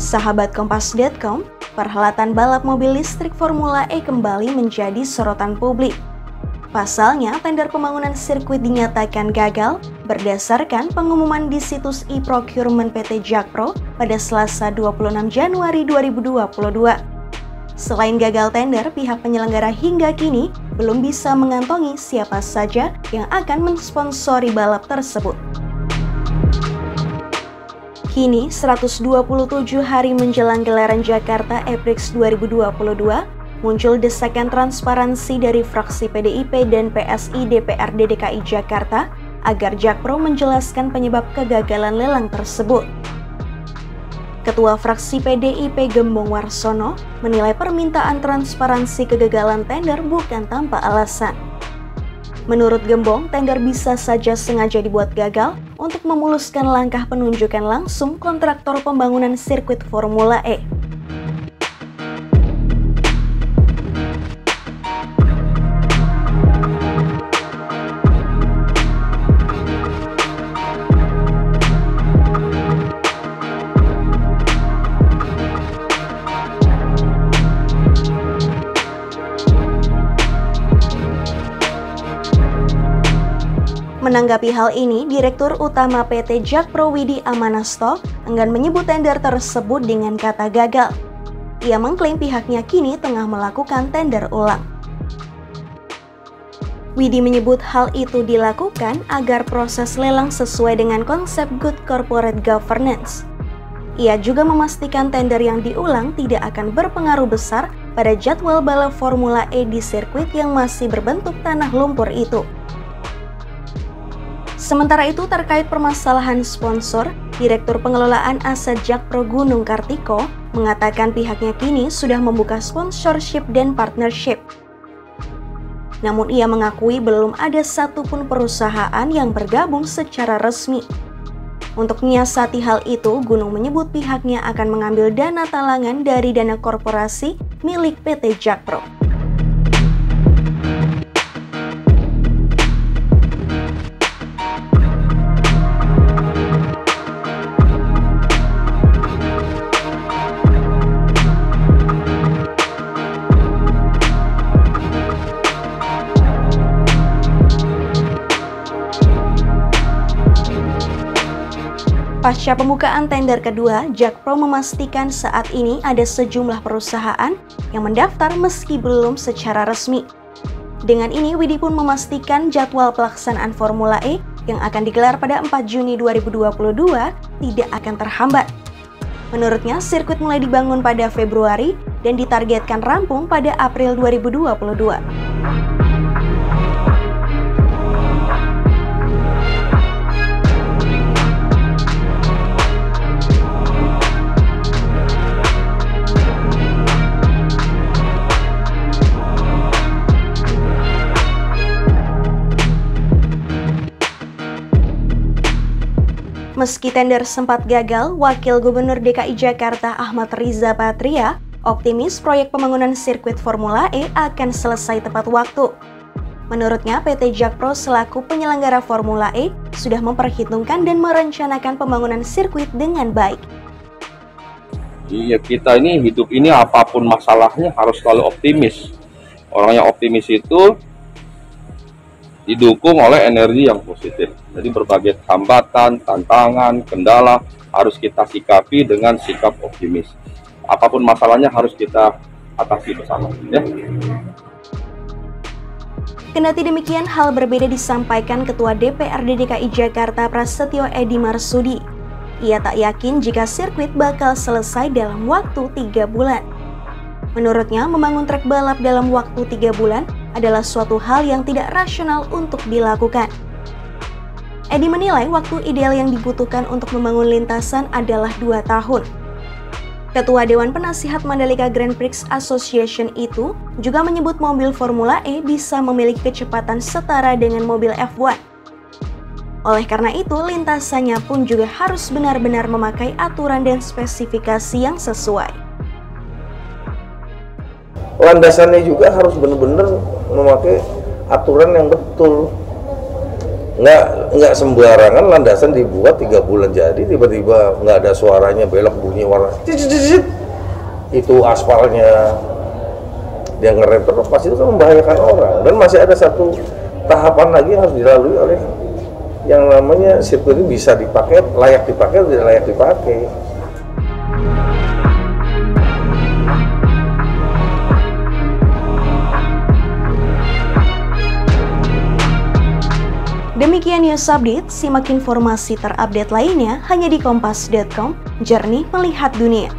Sahabat Kompas.com, perhelatan balap mobil listrik Formula E kembali menjadi sorotan publik. Pasalnya, tender pembangunan sirkuit dinyatakan gagal berdasarkan pengumuman di situs e-procurement PT Jakpro pada Selasa 26 Januari 2022. Selain gagal tender, pihak penyelenggara hingga kini belum bisa mengantongi siapa saja yang akan mensponsori balap tersebut. Kini, 127 hari menjelang gelaran Jakarta E-Prix 2022, muncul desakan transparansi dari fraksi PDIP dan PSI DPRD DKI Jakarta agar Jakpro menjelaskan penyebab kegagalan lelang tersebut. Ketua fraksi PDIP Gembong Warsono menilai permintaan transparansi kegagalan tender bukan tanpa alasan. Menurut Gembong, tender bisa saja sengaja dibuat gagal untuk memuluskan langkah penunjukan langsung kontraktor pembangunan sirkuit Formula E. Menanggapi hal ini, Direktur Utama PT Jakpro Widi Amanasto enggan menyebut tender tersebut dengan kata gagal. Ia mengklaim pihaknya kini tengah melakukan tender ulang. Widi menyebut hal itu dilakukan agar proses lelang sesuai dengan konsep good corporate governance. Ia juga memastikan tender yang diulang tidak akan berpengaruh besar pada jadwal balap Formula E di sirkuit yang masih berbentuk tanah lumpur itu. Sementara itu, terkait permasalahan sponsor, Direktur Pengelolaan Aset Jakpro Gunung Kartiko mengatakan pihaknya kini sudah membuka sponsorship dan partnership. Namun ia mengakui belum ada satupun perusahaan yang bergabung secara resmi. Untuk menyiasati hal itu, Gunung menyebut pihaknya akan mengambil dana talangan dari dana korporasi milik PT Jakpro. Pasca pembukaan tender kedua, Jakpro memastikan saat ini ada sejumlah perusahaan yang mendaftar meski belum secara resmi. Dengan ini, Widi pun memastikan jadwal pelaksanaan Formula E yang akan digelar pada 4 Juni 2022 tidak akan terhambat. Menurutnya, sirkuit mulai dibangun pada Februari dan ditargetkan rampung pada April 2022. Meski tender sempat gagal, Wakil Gubernur DKI Jakarta Ahmad Riza Patria optimis proyek pembangunan sirkuit Formula E akan selesai tepat waktu. Menurutnya, PT Jakpro selaku penyelenggara Formula E sudah memperhitungkan dan merencanakan pembangunan sirkuit dengan baik. Iya, kita ini hidup ini apapun masalahnya harus selalu optimis. Orang yang optimis itu didukung oleh energi yang positif. Jadi berbagai hambatan, tantangan, kendala harus kita sikapi dengan sikap optimis. Apapun masalahnya harus kita atasi bersama. Ya. Kendati demikian, hal berbeda disampaikan Ketua DPRD DKI Jakarta Prasetyo Edi Marsudi. Ia tak yakin jika sirkuit bakal selesai dalam waktu 3 bulan. Menurutnya, membangun trek balap dalam waktu 3 bulan adalah suatu hal yang tidak rasional untuk dilakukan. Edi menilai waktu ideal yang dibutuhkan untuk membangun lintasan adalah 2 tahun. Ketua Dewan Penasihat Mandalika Grand Prix Association itu juga menyebut mobil Formula E bisa memiliki kecepatan setara dengan mobil F1. Oleh karena itu, lintasannya pun juga harus benar-benar memakai aturan dan spesifikasi yang sesuai. Landasannya juga harus benar-benar memakai aturan yang betul. nggak sembarangan landasan dibuat 3 bulan jadi tiba-tiba nggak ada suaranya, belok bunyi warna itu aspalnya dia ngerem terlepas, itu kan membahayakan orang. Dan masih ada satu tahapan lagi yang harus dilalui oleh yang namanya sirkuit ini, bisa dipakai, layak dipakai atau tidak layak dipakai. Demikian news update, simak informasi terupdate lainnya hanya di kompas.com, jernih melihat dunia.